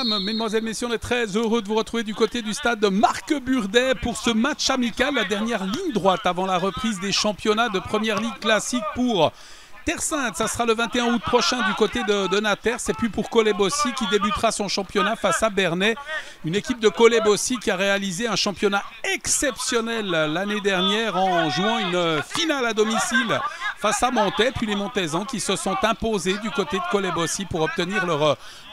Mesdemoiselles, messieurs, on est très heureux de vous retrouver du côté du stade Marc Burdet pour ce match amical, la dernière ligne droite avant la reprise des championnats de Première Ligue classique pour Terre Sainte. Ça sera le 21 août prochain du côté de Naters. C'est puis pour Colebossi qui débutera son championnat face à Bernay. Une équipe de Colebossi qui a réalisé un championnat exceptionnel l'année dernière en jouant une finale à domicile face à Montais, puis les Montaisans qui se sont imposés du côté de Colebossi pour obtenir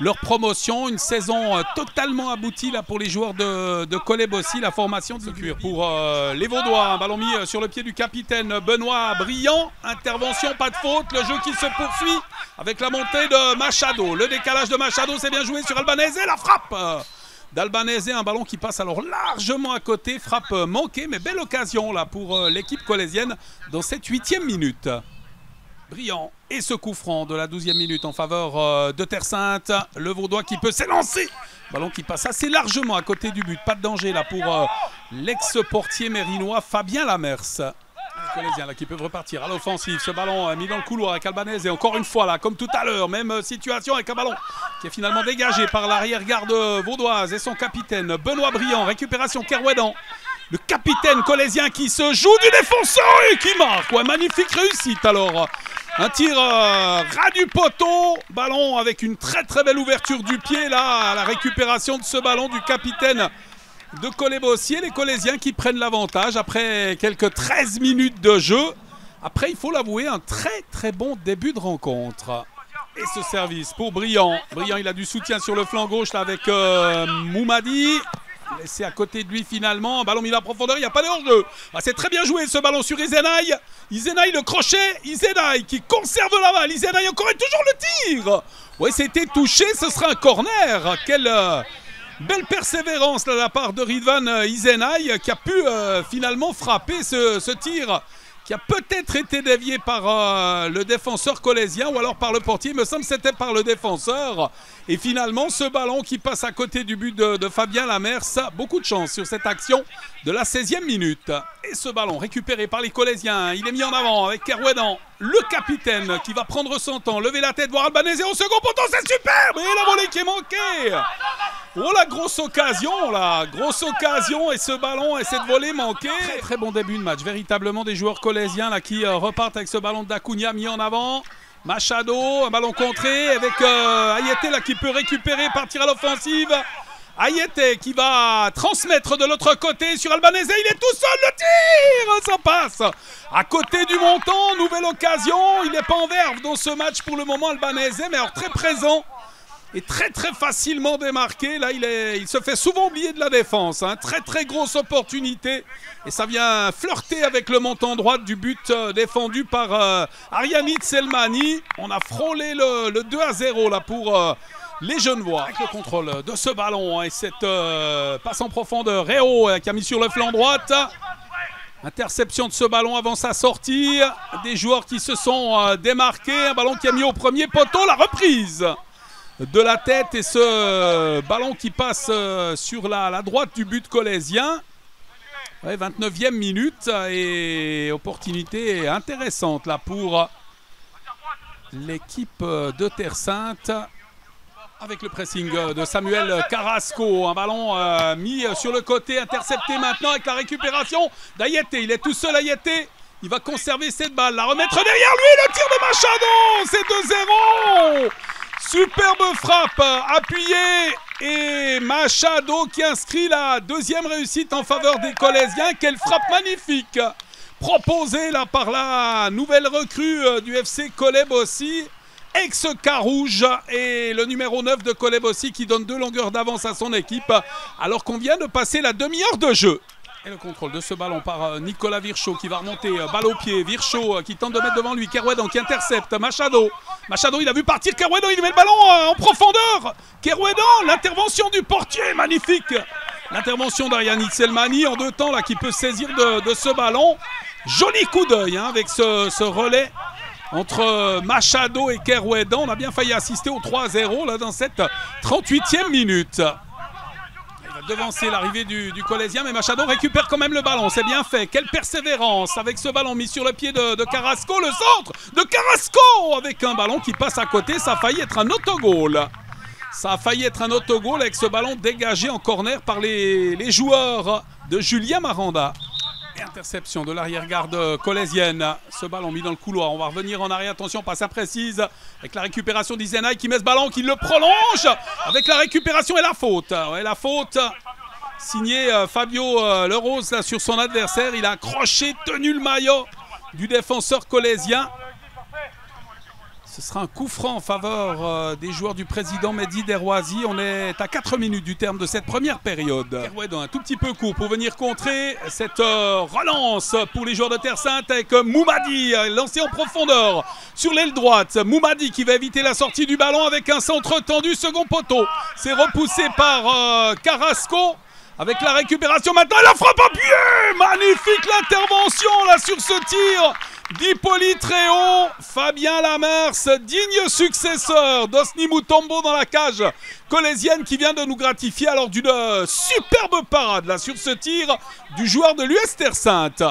leur promotion. Une saison totalement aboutie là pour les joueurs de Colebossi. La formation de cuir pour les Vaudois. Un ballon mis sur le pied du capitaine Benoît Briand. Intervention, pas de faute. Le jeu qui se poursuit avec la montée de Machado. Le décalage de Machado, c'est bien joué sur Albanese. La frappe d'Albanese, un ballon qui passe alors largement à côté. Frappe manquée, mais belle occasion là pour l'équipe colésienne dans cette 8e minute. Brillant et ce coup franc de la 12e minute en faveur de Terre Sainte. Le Vaudois qui peut s'élancer. Ballon qui passe assez largement à côté du but. Pas de danger là pour l'ex-portier mérinois Fabien Lamers. Les Colésiens là, qui peuvent repartir à l'offensive. Ce ballon mis dans le couloir avec Albanese. Et encore une fois, là, comme tout à l'heure, même situation avec un ballon qui est finalement dégagé par l'arrière-garde vaudoise et son capitaine Benoît Briand. Récupération Kerouédan. Le capitaine colésien qui se joue du défenseur et qui marque. Ouais, magnifique réussite alors. Un tir ras du poteau. Ballon avec une très très belle ouverture du pied là. La récupération de ce ballon du capitaine de Colebossi et les Colésiens qui prennent l'avantage après quelques 13 minutes de jeu. Après, il faut l'avouer, un très très bon début de rencontre. Et ce service pour Briand. Briand, il a du soutien sur le flanc gauche là avec Moumadi. Laissé à côté de lui finalement. Un ballon mis en profondeur, il n'y a pas de hors-jeu. Ah, c'est très bien joué ce ballon sur Izenaï. Izenaï le crochet. Izenaï qui conserve la balle. Izenaï encore et toujours le tir. Ouais, c'était touché, ce sera un corner. Quelle belle persévérance de la part de Ridvan Izenaï qui a pu finalement frapper ce tir qui a peut-être été dévié par le défenseur colésien ou alors par le portier. Il me semble que c'était par le défenseur. Et finalement, ce ballon qui passe à côté du but de Fabien Lamers. Beaucoup de chance sur cette action de la 16e minute. Et ce ballon récupéré par les Colésiens. Il est mis en avant avec Kerouédan. Le capitaine qui va prendre son temps. Lever la tête, voir Albanese au second poteau. C'est superbe. Et la volée qui est manquée. Oh la grosse occasion là, grosse occasion et ce ballon et cette volée manquée. Très très bon début de match, véritablement des joueurs colésiens là qui repartent avec ce ballon d'Acuna mis en avant. Machado, un ballon contré avec Ayete là qui peut récupérer, partir à l'offensive. Ayete qui va transmettre de l'autre côté sur Albanese, il est tout seul, le tir, ça passe à côté du montant, nouvelle occasion, il n'est pas en verve dans ce match pour le moment Albanese, mais alors très présent. Et très très facilement démarqué. Là, il se fait souvent oublier de la défense. Hein. Très très grosse opportunité. Et ça vient flirter avec le montant droite du but défendu par Arianit Selmani. On a frôlé le 2-0 là pour les Genevois. Avec le contrôle de ce ballon et cette passe en profondeur. Réo qui a mis sur le flanc droite. Interception de ce ballon avant sa sortie. Des joueurs qui se sont démarqués. Un ballon qui a mis au premier poteau. La reprise de la tête et ce ballon qui passe sur la droite du but colésien. Ouais, 29e minute et opportunité intéressante là pour l'équipe de Terre Sainte avec le pressing de Samuel Carrasco. Un ballon mis sur le côté, intercepté maintenant avec la récupération d'Ayete. Il est tout seul Ayete. Il va conserver cette balle, la remettre derrière lui, le tir de Machado, c'est 2-0. Superbe frappe appuyée et Machado qui inscrit la deuxième réussite en faveur des Colésiens. Quelle frappe magnifique proposée là par la nouvelle recrue du FC Colebossi, ex-Carouge, et le numéro 9 de Colebossi qui donne 2 longueurs d'avance à son équipe alors qu'on vient de passer la demi-heure de jeu. Et le contrôle de ce ballon par Nicolas Virchaud qui va remonter, balle au pied. Virchaud qui tente de mettre devant lui. Kerouédan qui intercepte. Machado. Machado, il a vu partir Kerouédan. Il met le ballon en profondeur. Kerouédan, l'intervention du portier, magnifique. L'intervention d'Arianit Selmani en 2 temps là qui peut saisir de ce ballon. Joli coup d'œil hein, avec ce relais entre Machado et Kerouédan. On a bien failli assister au 3-0 là dans cette 38e minute. Devancer l'arrivée du Colésien, mais Machado récupère quand même le ballon, c'est bien fait. Quelle persévérance avec ce ballon mis sur le pied de Carrasco, le centre de Carrasco avec un ballon qui passe à côté, ça a failli être un autogol. Ça a failli être un autogol avec ce ballon dégagé en corner par les joueurs de Julien Maranda. Et interception de l'arrière-garde colésienne. Ce ballon mis dans le couloir. On va revenir en arrière. Attention, passe imprécise. Avec la récupération d'Izenaï qui met ce ballon, qui le prolonge. Avec la récupération et la faute. Ouais, la faute signée Fabio Lerose là, sur son adversaire. Il a accroché, tenu le maillot du défenseur colésien. Ce sera un coup franc en faveur des joueurs du président Mehdi Derwazi. On est à 4 minutes du terme de cette première période. Kerouedon un tout petit peu court pour venir contrer cette relance pour les joueurs de Terre Sainte avec Moumadi lancé en profondeur sur l'aile droite. Moumadi qui va éviter la sortie du ballon avec un centre tendu, second poteau. C'est repoussé par Carrasco. Avec la récupération maintenant, la frappe à pied. Magnifique l'intervention là sur ce tir d'Hippolyte Réau. Fabien Lamers, digne successeur d'Osni Mutombo dans la cage colésienne qui vient de nous gratifier alors d'une superbe parade là sur ce tir du joueur de l'US Terre Sainte.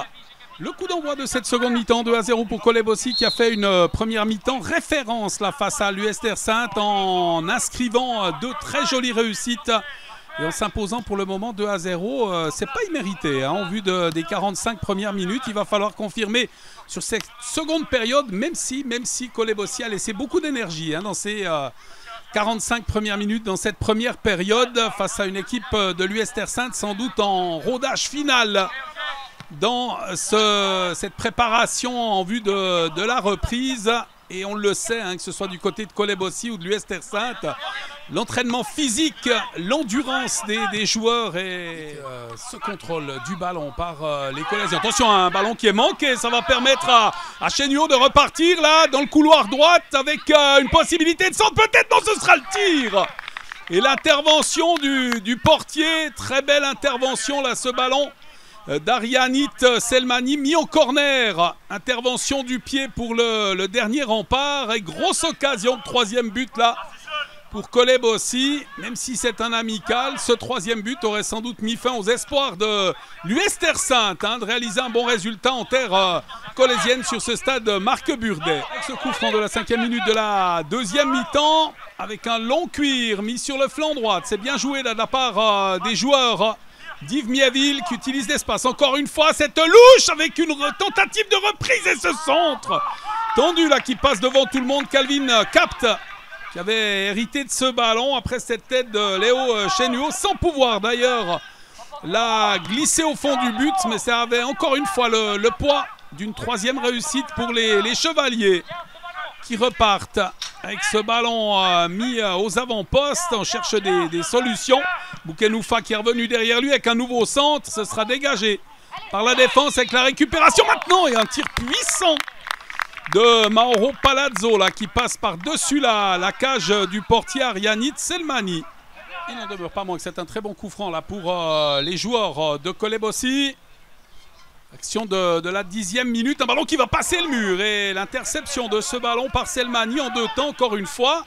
Le coup d'envoi de cette seconde mi-temps, 2-0 pour Kolebossi qui a fait une première mi-temps référence là face à l'US Terre Sainte en inscrivant deux très jolies réussites. Et en s'imposant pour le moment 2-0, c'est pas immérité. Hein, en vue des 45 premières minutes, il va falloir confirmer sur cette seconde période, même si Kolebossi a laissé beaucoup d'énergie dans ces 45 premières minutes, dans cette première période, face à une équipe de l'US Terre Sainte, sans doute en rodage final dans cette préparation en vue de la reprise. Et on le sait, que ce soit du côté de Kolebossi ou de l'US Terre Sainte, l'entraînement physique, l'endurance des joueurs et ce contrôle du ballon par les Colésiens. Attention, un ballon qui est manqué, ça va permettre à Chéniaud de repartir là dans le couloir droite avec une possibilité de centre peut-être. Non, ce sera le tir. Et l'intervention du portier, très belle intervention là, ce ballon d'Arianit Selmani mis en corner. Intervention du pied pour le dernier rempart et grosse occasion de troisième but là pour Kolebossi. Même si c'est un amical, ce troisième but aurait sans doute mis fin aux espoirs de l'US Terre Sainte de réaliser un bon résultat en terre colésienne sur ce stade Marc Burdet. Ce coup franc de la 5e minute de la deuxième mi-temps avec un long cuir mis sur le flanc droit. C'est bien joué là, de la part des joueurs d'Yves Miéville qui utilise l'espace. Encore une fois, cette louche avec une tentative de reprise et ce centre tendu là qui passe devant tout le monde. Calvin Capte qui avait hérité de ce ballon après cette tête de Léo Chéniaud, sans pouvoir d'ailleurs la glisser au fond du but, mais ça avait encore une fois le poids d'une troisième réussite pour les Chevaliers qui repartent avec ce ballon mis aux avant-postes. On cherche des solutions. Boukenoufa qui est revenu derrière lui avec un nouveau centre. Ce sera dégagé par la défense avec la récupération maintenant et un tir puissant de Mauro Palazzo là, qui passe par-dessus la cage du portier Arianit Selmani. Il n'en demeure pas moins que c'est un très bon coup franc là, pour les joueurs de Kolebossi. Action de la 10e minute, un ballon qui va passer le mur et l'interception de ce ballon par Selmani en deux temps encore une fois.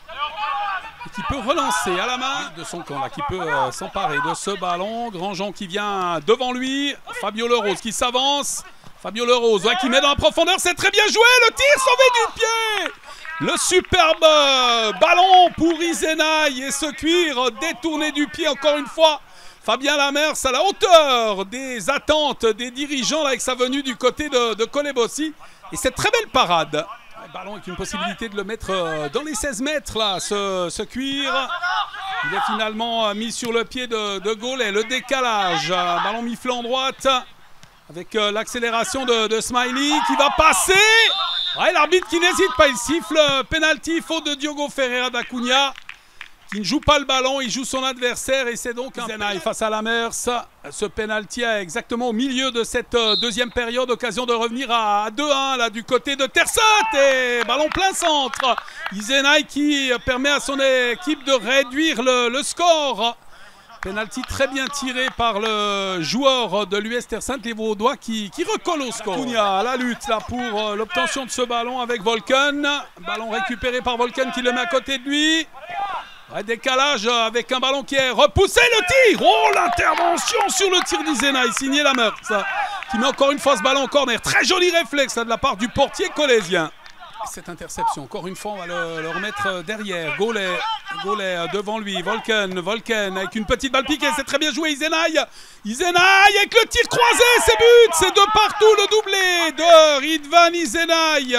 Et qui peut relancer à la main de son camp là, qui peut s'emparer de ce ballon. Grandjean qui vient devant lui, Fabio Lerose qui s'avance. Fabio Lerose qui met dans la profondeur, c'est très bien joué, le tir sauvé du pied. Le superbe ballon pour Izenaï et ce cuir détourné du pied encore une fois. Fabien Lamers à la hauteur des attentes des dirigeants là, avec sa venue du côté de Kolebossi. Et cette très belle parade. Le ballon avec une possibilité de le mettre dans les 16 mètres là, ce cuir. Il est finalement mis sur le pied de Gaulet. Le décalage, ballon mi flanc droite. Avec l'accélération de Smiley qui va passer. Ouais, l'arbitre qui n'hésite pas, il siffle penalty, faute de Diogo Ferreira da Cunha qui ne joue pas le ballon, il joue son adversaire et c'est donc un Izenaï face à Lamers. Ce penalty exactement au milieu de cette deuxième période, occasion de revenir à 2-1 là du côté de Terre Sainte et ballon plein centre. Izenaï qui permet à son équipe de réduire le score. Penalty très bien tiré par le joueur de l'US Terre Sainte, les Vaudois qui recolle au score. Cunha à la lutte là pour l'obtention de ce ballon avec Volken. Ballon récupéré par Volken qui le met à côté de lui. Ouais, décalage avec un ballon qui est repoussé, le tir. Oh, l'intervention sur le tir d'Izenaï, signé Lamers qui met encore une fois ce ballon en corner. Très joli réflexe là, de la part du portier colésien. Cette interception, encore une fois, on va le remettre derrière. Gaulet devant lui. Volken avec une petite balle piquée, c'est très bien joué. Izenaï avec le tir croisé, c'est but, c'est de partout le doublé de Ridvan Izenaï.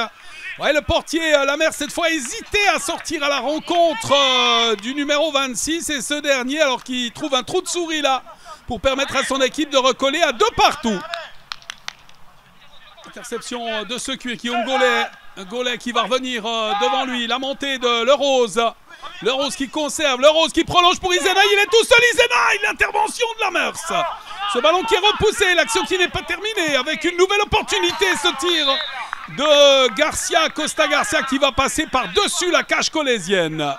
Ouais, le portier Lamers cette fois hésité à sortir à la rencontre du numéro 26 et ce dernier alors qu'il trouve un trou de souris là pour permettre à son équipe de recoller à 2 partout. Interception de Secuier, Guillaume Gaulet qui va revenir devant lui. La montée de Le Rose qui conserve, Le Rose qui prolonge pour Izenaï. Il est tout seul, Izenaï. L'intervention de Lamers. Ce ballon qui est repoussé, l'action qui n'est pas terminée avec une nouvelle opportunité. Ce tir de Costa Garcia qui va passer par-dessus la cage colésienne.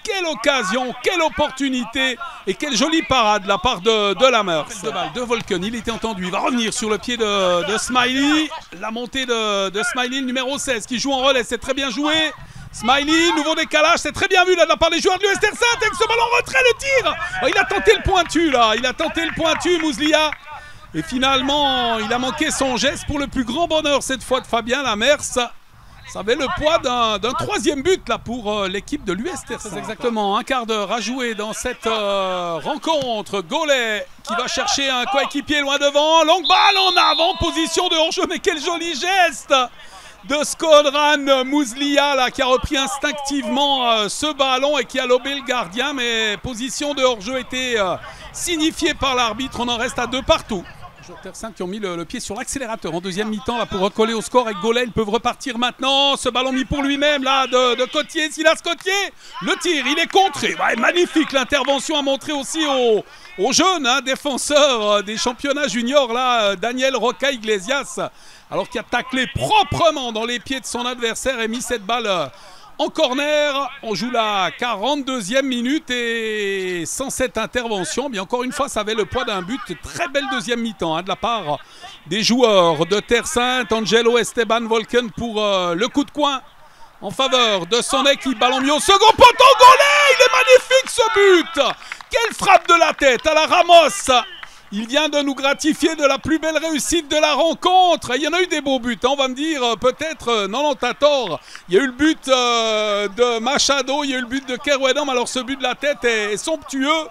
Quelle occasion, quelle opportunité et quelle jolie parade de la part de Lamers. De balle de Volken, il était entendu, il va revenir sur le pied de Smiley. La montée de Smiley, le numéro 16 qui joue en relais, c'est très bien joué. Smiley, nouveau décalage, c'est très bien vu là de la part des joueurs de l'US Terre-Sainte avec ce ballon retrait, le tir. Il a tenté le pointu là, Mouslia. Et finalement, il a manqué son geste pour le plus grand bonheur cette fois de Fabien Lamers. Ça avait le poids d'un troisième but là pour l'équipe de l'US Terre-Sainte. Exactement, un quart d'heure à jouer dans cette rencontre. Gaulet qui va chercher un coéquipier loin devant. Longue balle en avant, position de hors-jeu, mais quel joli geste de Skodran Mouslia là, qui a repris instinctivement ce ballon et qui a lobé le gardien. Mais position de hors-jeu était signifiée par l'arbitre. On en reste à 2 partout. Les joueurs Terre-Sainte qui ont mis le pied sur l'accélérateur en deuxième mi-temps là pour recoller au score avec Gaulet. Ils peuvent repartir maintenant. Ce ballon mis pour lui-même là de Cotier, Silas Cotier. Le tir, il est contré. Ouais, magnifique l'intervention à montrer aussi aux jeunes défenseurs des championnats juniors là, Daniel Roca Iglesias. Alors qu'il a taclé proprement dans les pieds de son adversaire et mis cette balle en corner. On joue la 42e minute et sans cette intervention, bien encore une fois, ça avait le poids d'un but. Très belle deuxième mi-temps de la part des joueurs de Terre-Sainte. Angelo Esteban Volken pour le coup de coin en faveur de son équipe. Ballon mis au second poteau. Gaulet, il est magnifique ce but. Quelle frappe de la tête à la Ramos. Il vient de nous gratifier de la plus belle réussite de la rencontre. Il y en a eu des beaux buts, on va me dire, peut-être, non, t'as tort. Il y a eu le but de Machado, il y a eu le but de Kerouedam. Alors ce but de la tête est somptueux.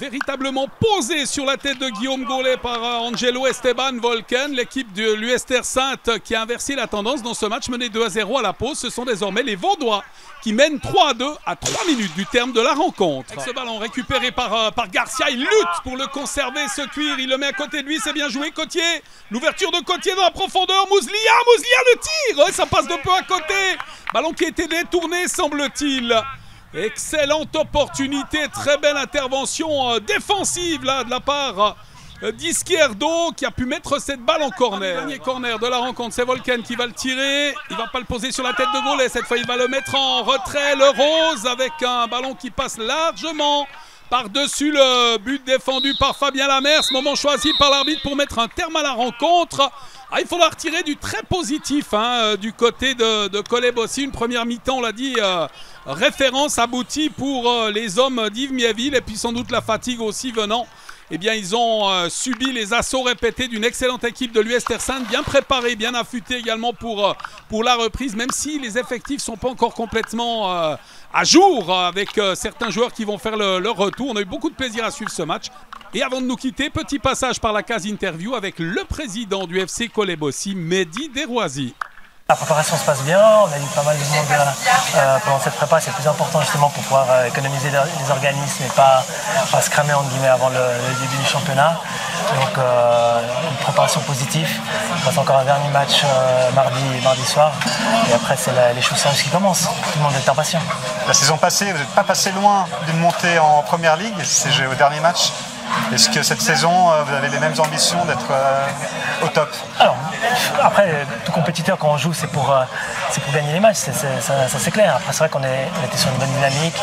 Véritablement posé sur la tête de Guillaume Gaulet par Angelo Esteban Volken. L'équipe de l'US Terre-Sainte qui a inversé la tendance dans ce match, mené 2-0 à la pause. Ce sont désormais les Vaudois qui mènent 3-2 à 3 minutes du terme de la rencontre. Avec ce ballon récupéré par Garcia, il lutte pour le conserver, ce cuir. Il le met à côté de lui, c'est bien joué. Cotier, l'ouverture de Cotier dans la profondeur. Mouslia le tir, ça passe de peu à côté. Ballon qui a été détourné, semble-t-il. Excellente opportunité, très belle intervention défensive là de la part d'Izquierdo qui a pu mettre cette balle en corner. Le dernier corner de la rencontre, c'est Volken qui va le tirer. Il va pas le poser sur la tête de Gaulet, cette fois il va le mettre en retrait. Le Rose avec un ballon qui passe largement par-dessus le but défendu par Fabien Lamers. Moment choisi par l'arbitre pour mettre un terme à la rencontre. Il faudra retirer du très positif du côté de Coleb aussi. Une première mi-temps, on l'a dit, référence aboutie pour les hommes d'Yves Miéville. Et puis sans doute la fatigue aussi venant. Eh bien, ils ont subi les assauts répétés d'une excellente équipe de l'US Terre-Sainte, bien préparée, bien affûtée également pour la reprise, même si les effectifs ne sont pas encore complètement à jour avec certains joueurs qui vont faire leur retour. On a eu beaucoup de plaisir à suivre ce match. Et avant de nous quitter, petit passage par la case interview avec le président du FC Coleb-Bossy, Mehdi Deroisi. La préparation se passe bien, on a eu pas mal de monde pendant cette prépa, c'est le plus important justement pour pouvoir économiser les organismes et pas se cramer entre guillemets avant le début du championnat. Donc une préparation positive, on passe encore un dernier match mardi soir et après c'est les choses sérieuses qui commencent, tout le monde est impatient. La saison passée, vous n'êtes pas passé loin d'une montée en première ligue, c'est au dernier match. Est-ce que cette saison, vous avez les mêmes ambitions d'être au top? Alors, après, tout compétiteur, quand on joue, c'est pour gagner les matchs, ça c'est clair. Après, c'est vrai qu'on était sur une bonne dynamique,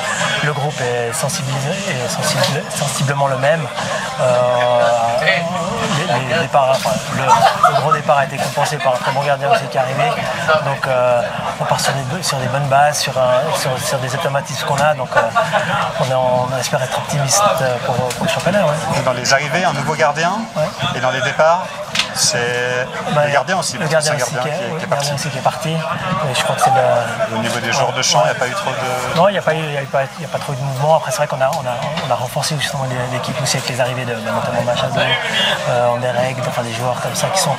le groupe est sensiblement le même. Le gros départ a été compensé par un très bon gardien aussi qui est arrivé. Donc, on part sur des bonnes bases, sur des automatismes qu'on a. Donc, on espère être optimiste pour le championnat. Ouais. Dans les arrivées, un nouveau gardien, ouais. Et dans les départs, C'est le gardien aussi, le gardien qui est parti. Et je crois que c'est au niveau des joueurs de champ, il n'y a pas eu trop de... Non, il n'y a pas trop de mouvement. Après, c'est vrai qu'on a renforcé justement l'équipe aussi avec les arrivées de notamment Machado, Anderlecht, enfin des joueurs comme ça qui sont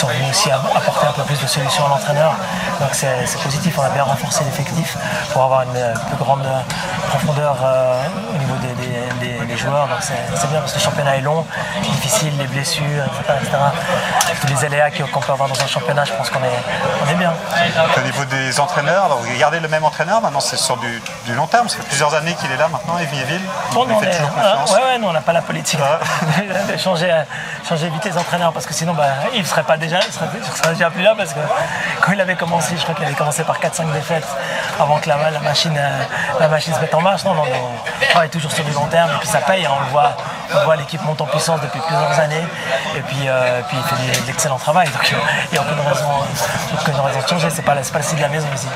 venus aussi apporter un peu plus de solutions à l'entraîneur. Donc c'est positif, on a bien renforcé l'effectif pour avoir une plus grande profondeur au niveau des joueurs. Donc c'est bien parce que le championnat est long, difficile, les blessures, etc. Tous les aléas qu'on peut avoir dans un championnat, je pense qu'on est bien. Au niveau des entraîneurs, alors vous gardez le même entraîneur, maintenant c'est sur du long terme, ça fait plusieurs années qu'il est là maintenant, Evie-Ville. Bon, nous on n'a pas la politique de changer vite les entraîneurs parce que sinon Yves ne serait pas déjà, serait déjà plus là parce que quand il avait commencé, je crois qu'il avait commencé par 4-5 défaites avant que la machine se mette en marche. Non, on travaille toujours sur du long terme et puis ça paye, on le voit l'équipe monte en puissance depuis plusieurs années et puis il fait de l'excellent travail, donc il n'y a aucune raison de changer, c'est pas le style de la maison ici.